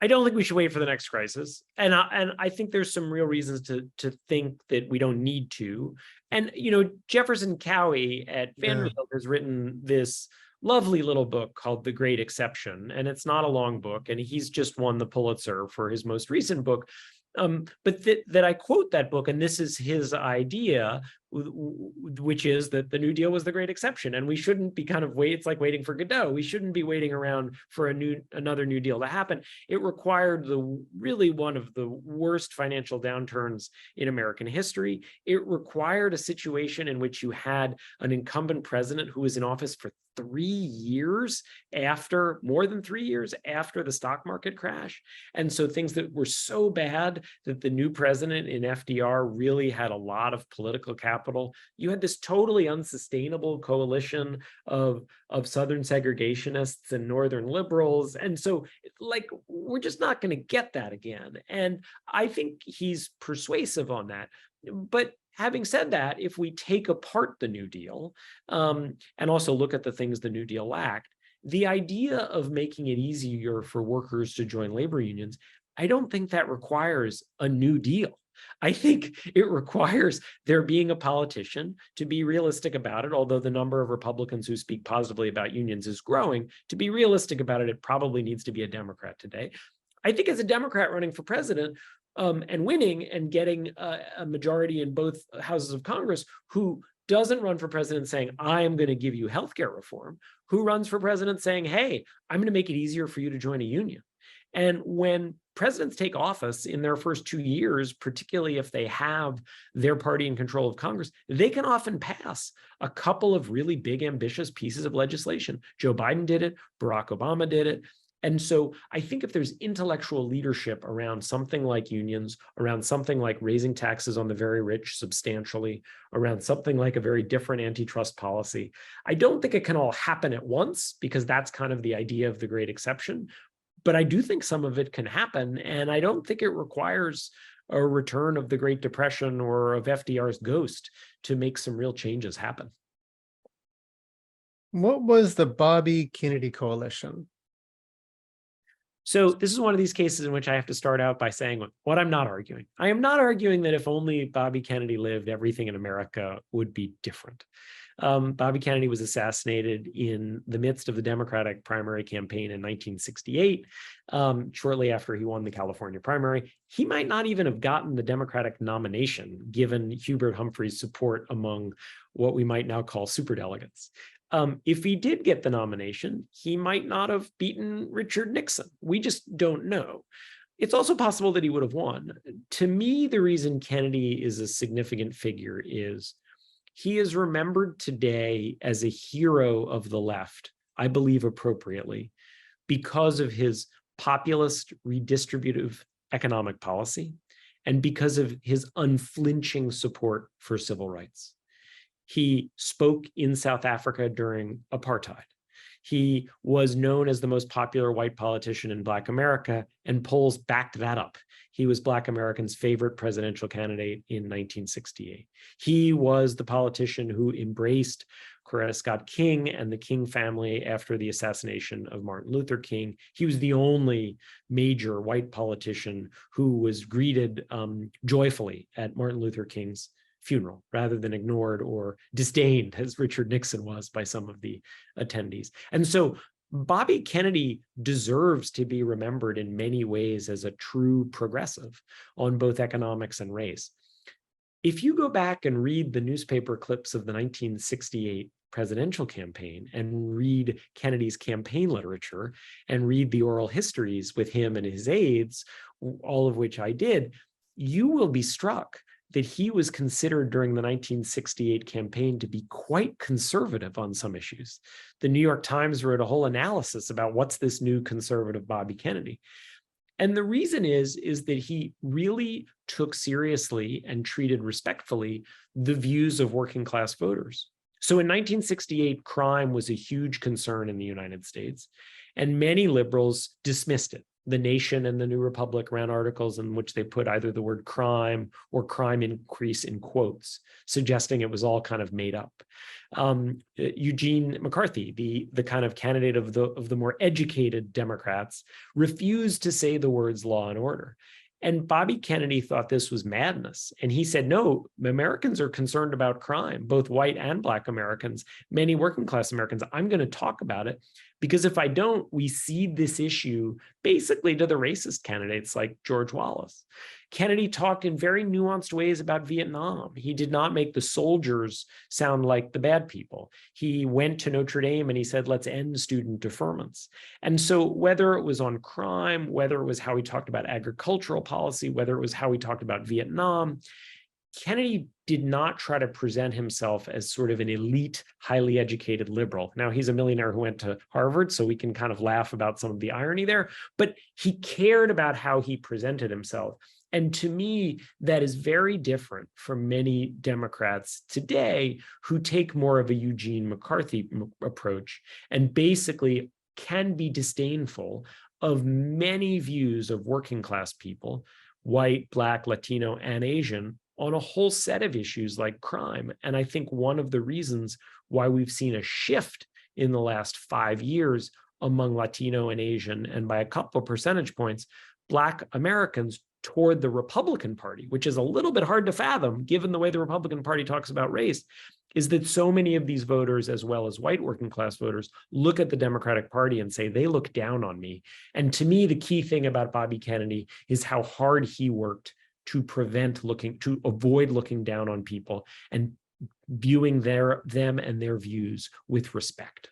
I don't think we should wait for the next crisis. And I think there's some real reasons to think that we don't need to. And, Jefferson Cowie at Vanderbilt has written this lovely little book called The Great Exception. And it's not a long book. And he's just won the Pulitzer for his most recent book. But that I quote that book, and this is his idea, which is that the New Deal was the great exception, and we shouldn't be kind of it's like waiting for Godot. We shouldn't be waiting around for another New Deal to happen. It required really one of the worst financial downturns in American history. It required a situation in which you had an incumbent president who was in office for more than 3 years after the stock market crash. And so things that were so bad that the new president in FDR really had a lot of political capital. You had this totally unsustainable coalition of Southern segregationists and Northern liberals. And so we're just not going to get that again. And I think he's persuasive on that. But having said that, if we take apart the New Deal and also look at the things the New Deal lacked, the idea of making it easier for workers to join labor unions, I don't think that requires a New Deal. I think it requires there being a politician to be realistic about it, although the number of Republicans who speak positively about unions is growing. To be realistic about it, it probably needs to be a Democrat today. I think as a Democrat running for president, and winning and getting a majority in both houses of Congress, who doesn't run for president saying, I am going to give you healthcare reform, who runs for president saying, hey, I'm going to make it easier for you to join a union. And when presidents take office in their first 2 years, particularly if they have their party in control of Congress, they can often pass a couple of really big, ambitious pieces of legislation. Joe Biden did it. Barack Obama did it. And so I think if there's intellectual leadership around something like unions, around something like raising taxes on the very rich substantially, around something like a very different antitrust policy, I don't think it can all happen at once, because that's kind of the idea of the great exception. But I do think some of it can happen. And I don't think it requires a return of the Great Depression or of FDR's ghost to make some real changes happen. What was the Bobby Kennedy coalition? So this is one of these cases in which I have to start out by saying what I'm not arguing. I am not arguing that if only Bobby Kennedy lived, everything in America would be different. Bobby Kennedy was assassinated in the midst of the Democratic primary campaign in 1968, shortly after he won the California primary. He might not even have gotten the Democratic nomination, given Hubert Humphrey's support among what we might now call superdelegates. If he did get the nomination, he might not have beaten Richard Nixon. We just don't know. It's also possible that he would have won. To me, the reason Kennedy is a significant figure is he is remembered today as a hero of the left, I believe appropriately, because of his populist redistributive economic policy and because of his unflinching support for civil rights. He spoke in South Africa during apartheid. He was known as the most popular white politician in Black America, and polls backed that up. He was Black Americans' favorite presidential candidate in 1968. He was the politician who embraced Coretta Scott King and the King family after the assassination of Martin Luther King. He was the only major white politician who was greeted joyfully at Martin Luther King's funeral, rather than ignored or disdained, as Richard Nixon was by some of the attendees. And so Bobby Kennedy deserves to be remembered in many ways as a true progressive on both economics and race. If you go back and read the newspaper clips of the 1968 presidential campaign and read Kennedy's campaign literature and read the oral histories with him and his aides, all of which I did, you will be struck that he was considered during the 1968 campaign to be quite conservative on some issues. The New York Times wrote a whole analysis about what's this new conservative Bobby Kennedy. And the reason is that he really took seriously and treated respectfully the views of working class voters. So in 1968, crime was a huge concern in the United States, and many liberals dismissed it. The Nation and the New Republic ran articles in which they put either the word crime or crime increase in quotes, suggesting it was all kind of made up. Eugene McCarthy, the kind of candidate of the more educated Democrats, refused to say the words law and order. And Bobby Kennedy thought this was madness. And he said, no, Americans are concerned about crime, both white and Black Americans, many working class Americans. I'm going to talk about it, because if I don't, we cede this issue basically to the racist candidates like George Wallace. Kennedy talked in very nuanced ways about Vietnam. He did not make the soldiers sound like the bad people. He went to Notre Dame and he said, let's end student deferments. And so whether it was on crime, whether it was how he talked about agricultural policy, whether it was how he talked about Vietnam, Kennedy did not try to present himself as sort of an elite, highly educated liberal. Now, he's a millionaire who went to Harvard, so we can kind of laugh about some of the irony there, but he cared about how he presented himself. And to me, that is very different from many Democrats today who take more of a Eugene McCarthy approach and basically can be disdainful of many views of working class people, white, Black, Latino, and Asian, on a whole set of issues like crime. And I think one of the reasons why we've seen a shift in the last 5 years among Latino and Asian, and by a couple of percentage points, Black Americans toward the Republican Party, which is a little bit hard to fathom given the way the Republican Party talks about race, is that so many of these voters, as well as white working class voters, look at the Democratic Party and say, they look down on me. And to me, the key thing about Bobby Kennedy is how hard he worked to avoid looking down on people and viewing them and their views with respect.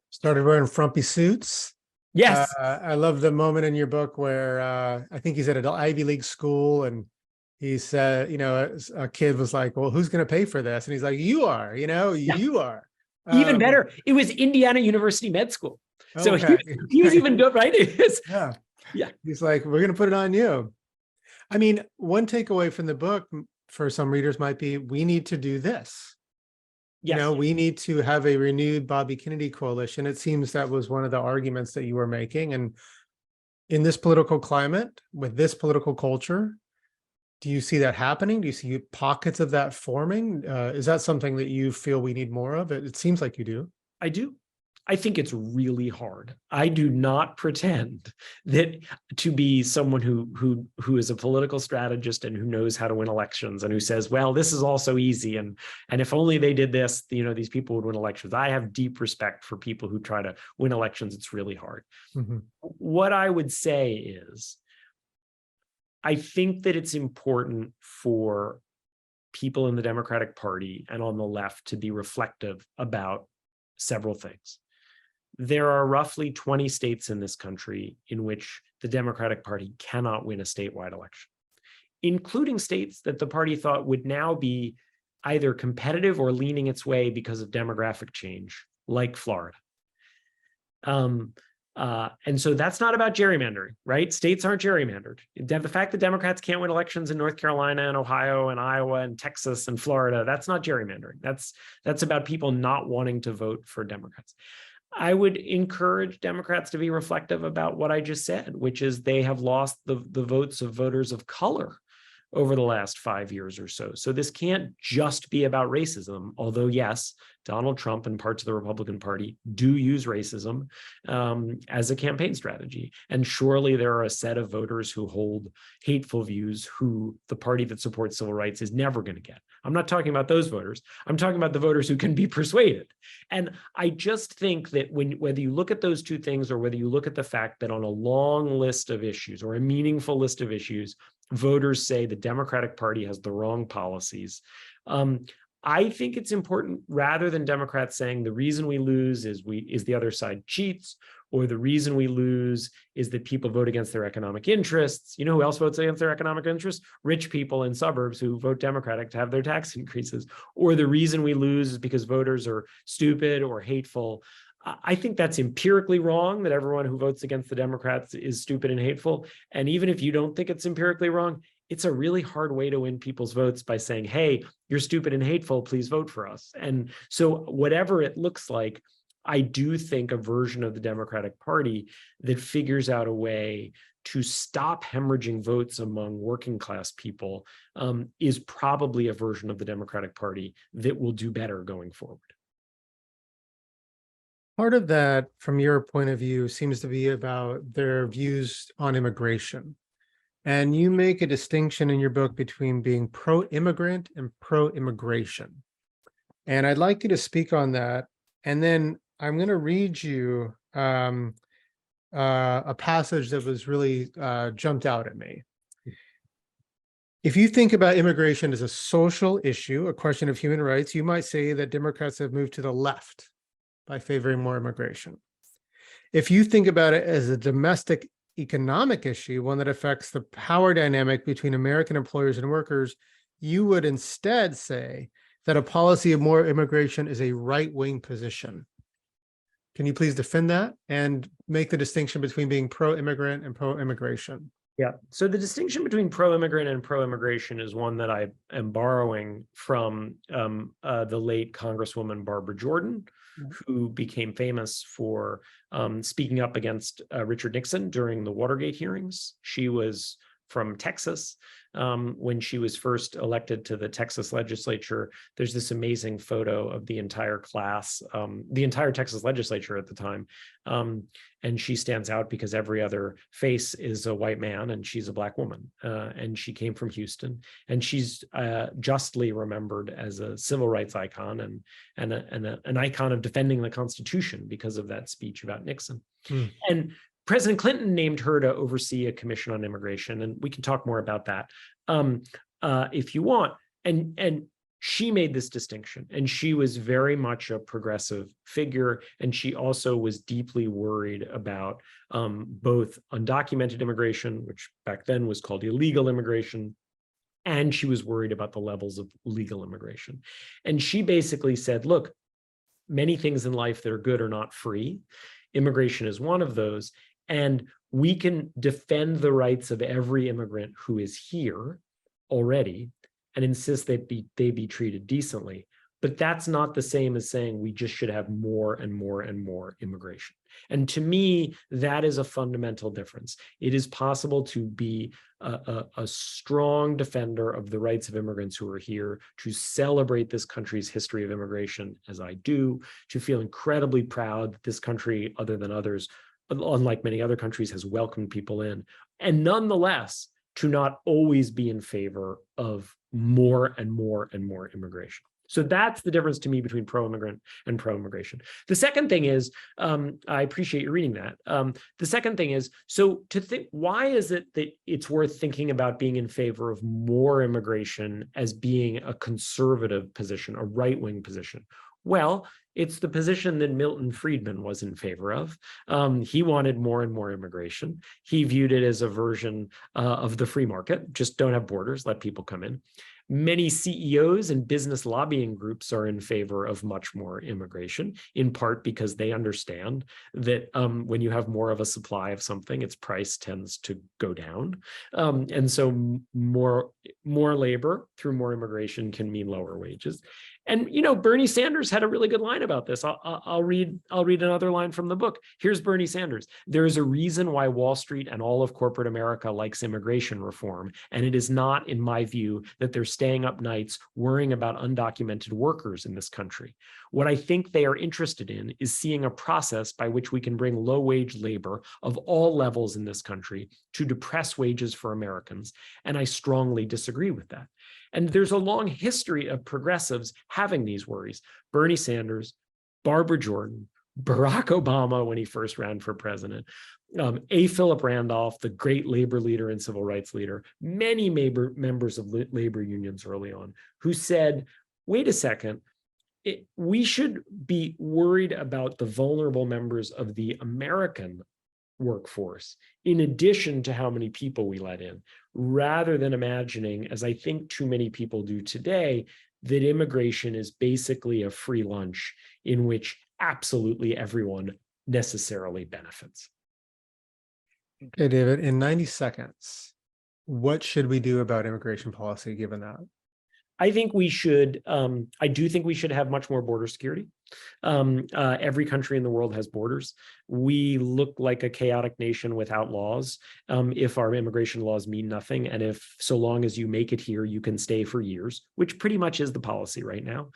Started wearing frumpy suits. Yes. I love the moment in your book where I think he's at an Ivy League school and he said, a kid was like, well, who's going to pay for this? And he's like, you are, you are. Even better. It was Indiana University Med School. So okay. he was even good, right? Yeah. Yeah. He's like, we're going to put it on you. I mean, one takeaway from the book for some readers might be, we need to do this. Yes. We need to have a renewed Bobby Kennedy coalition. It seems that was one of the arguments that you were making. And in this political climate, with this political culture, do you see that happening? Do you see pockets of that forming? Is that something that you feel we need more of? It seems like you do. I do. I think it's really hard. I do not pretend that to be someone who is a political strategist and who knows how to win elections and who says, well, this is all so easy. And if only they did this, these people would win elections. I have deep respect for people who try to win elections. It's really hard. Mm-hmm. What I would say is, I think that it's important for people in the Democratic Party and on the left to be reflective about several things. There are roughly 20 states in this country in which the Democratic Party cannot win a statewide election, including states that the party thought would now be either competitive or leaning its way because of demographic change, like Florida. And so that's not about gerrymandering, right? States aren't gerrymandered. The fact that Democrats can't win elections in North Carolina and Ohio and Iowa and Texas and Florida, that's not gerrymandering. That's about people not wanting to vote for Democrats. I would encourage Democrats to be reflective about what I just said, which is they have lost the votes of voters of color over the last 5 years or so. So this can't just be about racism, although yes, Donald Trump and parts of the Republican Party do use racism as a campaign strategy. And surely there are a set of voters who hold hateful views who the party that supports civil rights is never going to get. I'm not talking about those voters. I'm talking about the voters who can be persuaded. And I just think that whether you look at those two things or whether you look at the fact that on a long list of issues or a meaningful list of issues, voters say the Democratic Party has the wrong policies. I think it's important, rather than Democrats saying the reason we lose is the other side cheats, or the reason we lose is that people vote against their economic interests. You know who else votes against their economic interests? Rich people in suburbs who vote Democratic to have their tax increases. Or the reason we lose is because voters are stupid or hateful. I think that's empirically wrong, that everyone who votes against the Democrats is stupid and hateful. And even if you don't think it's empirically wrong, it's a really hard way to win people's votes by saying, hey, you're stupid and hateful, please vote for us. And so whatever it looks like, I do think a version of the Democratic Party that figures out a way to stop hemorrhaging votes among working class people is probably a version of the Democratic Party that will do better going forward. Part of that, from your point of view, seems to be about their views on immigration. And you make a distinction in your book between being pro-immigrant and pro-immigration. And I'd like you to speak on that. And then I'm going to read you a passage that was really jumped out at me. If you think about immigration as a social issue, a question of human rights, you might say that Democrats have moved to the left by favoring more immigration. If you think about it as a domestic economic issue, one that affects the power dynamic between American employers and workers, you would instead say that a policy of more immigration is a right-wing position. Can you please defend that and make the distinction between being pro-immigrant and pro-immigration? Yeah. So the distinction between pro-immigrant and pro-immigration is one that I am borrowing from the late Congresswoman Barbara Jordan, who became famous for speaking up against Richard Nixon during the Watergate hearings. She was from Texas. When she was first elected to the Texas legislature, there's this amazing photo of the entire class, the entire Texas legislature at the time. And she stands out because every other face is a white man and she's a Black woman. And she came from Houston, and she's justly remembered as a civil rights icon and an icon of defending the Constitution because of that speech about Nixon. And President Clinton named her to oversee a commission on immigration, and we can talk more about that if you want. And she made this distinction, and she was very much a progressive figure, and she also was deeply worried about both undocumented immigration, which back then was called illegal immigration, and she was worried about the levels of legal immigration. And she basically said, look, many things in life that are good are not free. Immigration is one of those. And we can defend the rights of every immigrant who is here already and insist that they be treated decently. But that's not the same as saying we just should have more and more and more immigration. And to me, that is a fundamental difference. It is possible to be a strong defender of the rights of immigrants who are here, to celebrate this country's history of immigration, as I do, to feel incredibly proud that this country, other than others, unlike many other countries, has welcomed people in, and nonetheless, to not always be in favor of more and more and more immigration. So that's the difference to me between pro-immigrant and pro-immigration. The second thing is, I appreciate you reading that. The second thing is, so to think, why is it that it's worth thinking about being in favor of more immigration as being a conservative position, a right-wing position? Well, It's the position that Milton Friedman was in favor of. He wanted more and more immigration. He viewed it as a version of the free market, just don't have borders, let people come in. Many CEOs and business lobbying groups are in favor of much more immigration, in part because they understand that when you have more of a supply of something, its price tends to go down. And so more labor through more immigration can mean lower wages. And Bernie Sanders had a really good line about this. I'll read another line from the book. Here's Bernie Sanders. There is a reason why Wall Street and all of corporate America likes immigration reform, and it is not, in my view, that they're staying up nights worrying about undocumented workers in this country. What I think they are interested in is seeing a process by which we can bring low-wage labor of all levels in this country to depress wages for Americans, and I strongly disagree with that. And there's a long history of progressives having these worries. Bernie Sanders, Barbara Jordan, Barack Obama when he first ran for president, A. Philip Randolph, the great labor leader and civil rights leader, many members of labor unions early on, who said, wait a second, we should be worried about the vulnerable members of the American workforce, in addition to how many people we let in, rather than imagining, as I think too many people do today, that immigration is basically a free lunch in which absolutely everyone necessarily benefits. Okay, David, in 90 seconds, what should we do about immigration policy given that? I think we should, I do think we should have much more border security. Every country in the world has borders. We look like a chaotic nation without laws if our immigration laws mean nothing. And if so long as you make it here, you can stay for years, which pretty much is the policy right now.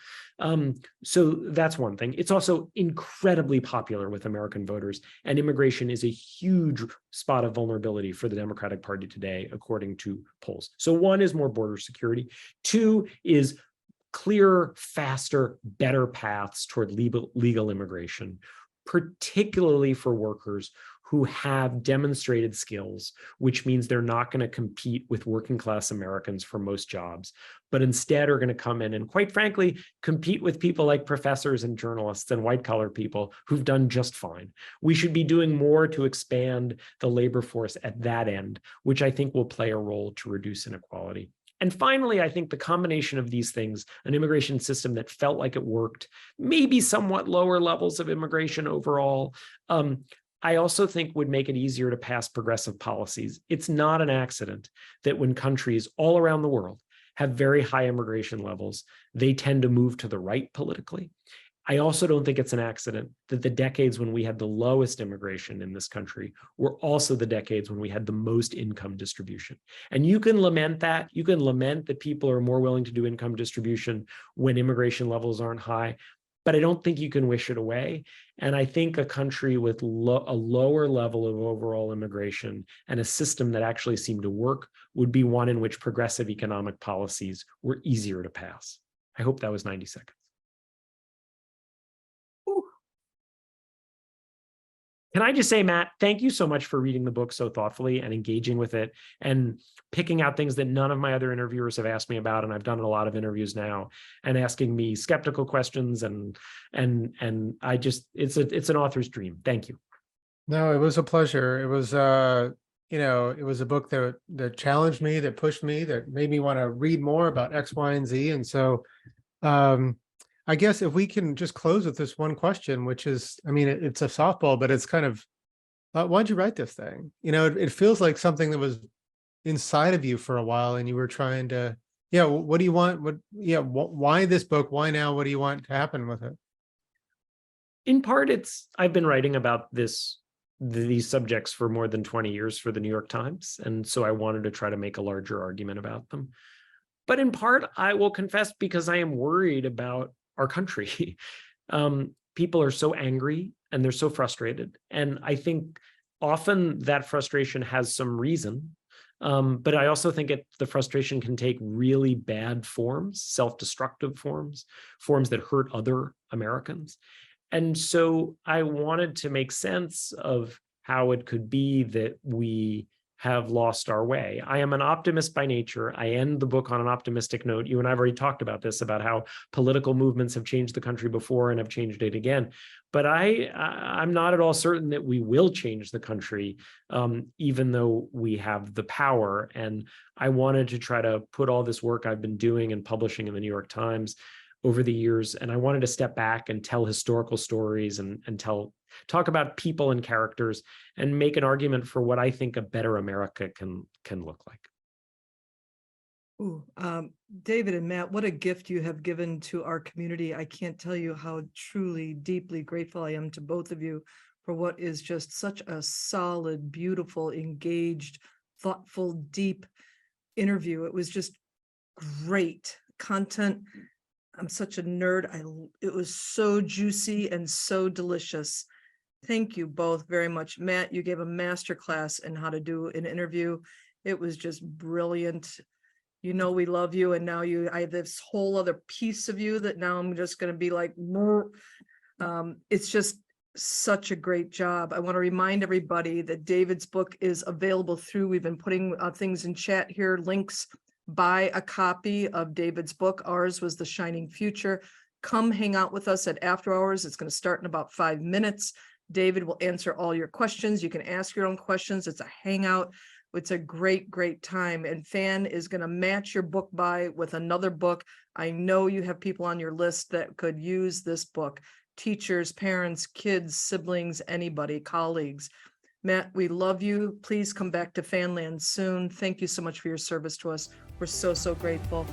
So that's one thing. It's also incredibly popular with American voters, and immigration is a huge spot of vulnerability for the Democratic Party today, according to polls. So one is more border security. Two is clearer, faster, better paths toward legal immigration, particularly for workers who have demonstrated skills, which means they're not going to compete with working class Americans for most jobs, but instead are going to come in and, quite frankly, compete with people like professors and journalists and white collar people who've done just fine. We should be doing more to expand the labor force at that end, which I think will play a role to reduce inequality. And finally, I think the combination of these things, an immigration system that felt like it worked, maybe somewhat lower levels of immigration overall, I also think would make it easier to pass progressive policies. It's not an accident that when countries all around the world have very high immigration levels, they tend to move to the right politically. I also don't think it's an accident that the decades when we had the lowest immigration in this country were also the decades when we had the most income distribution. And you can lament that. You can lament that people are more willing to do income distribution when immigration levels aren't high, but I don't think you can wish it away. And I think a country with a lower level of overall immigration and a system that actually seemed to work would be one in which progressive economic policies were easier to pass. I hope that was 90 seconds. Can I just say, Matt, thank you so much for reading the book so thoughtfully and engaging with it and picking out things that none of my other interviewers have asked me about. And I've done a lot of interviews now and asking me skeptical questions. And I just, it's an author's dream. Thank you. No, it was a pleasure. It was, it was a book that challenged me, that pushed me, that made me want to read more about X, Y, and Z. And so, I guess if we can just close with this one question, which is, I mean, it's a softball, but it's kind of, why'd you write this thing? It feels like something that was inside of you for a while and you were trying to, what do you want? Why this book? Why now? What do you want to happen with it? In part, I've been writing about these subjects for more than 20 years for the New York Times. And so I wanted to try to make a larger argument about them. But in part, I will confess, because I am worried about our country. People are so angry and they're so frustrated. And I think often that frustration has some reason. But I also think the frustration can take really bad forms, self-destructive forms that hurt other Americans. And so I wanted to make sense of how it could be that we have lost our way. I am an optimist by nature. I end the book on an optimistic note. You and I have already talked about this, about how political movements have changed the country before and have changed it again. But I'm not at all certain that we will change the country, even though we have the power. And I wanted to try to put all this work I've been doing and publishing in the New York Times over the years, and I wanted to step back and tell historical stories and talk about people and characters and make an argument for what I think a better America can look like. Ooh, David and Matt, what a gift you have given to our community. I can't tell you how truly, deeply grateful I am to both of you for what is just such a solid, beautiful, engaged, thoughtful, deep interview. It was just great content. I'm such a nerd. It was so juicy and so delicious. Thank you both very much. Matt, you gave a master class in how to do an interview. It was just brilliant. You know, we love you. And now I have this whole other piece of you that now I'm just going to be like, it's just such a great job. I want to remind everybody that David's book is available we've been putting things in chat here, links. Buy a copy of David's book. Ours was The Shining Future. Come hang out with us at After Hours. It's going to start in about 5 minutes. David will answer all your questions. You can ask your own questions. It's a hangout. It's a great, great time. And Fan is going to match your book buy with another book. I know you have people on your list that could use this book. Teachers, parents, kids, siblings, anybody, colleagues. Matt, we love you. Please come back to Fanland soon. Thank you so much for your service to us. We're so, so grateful.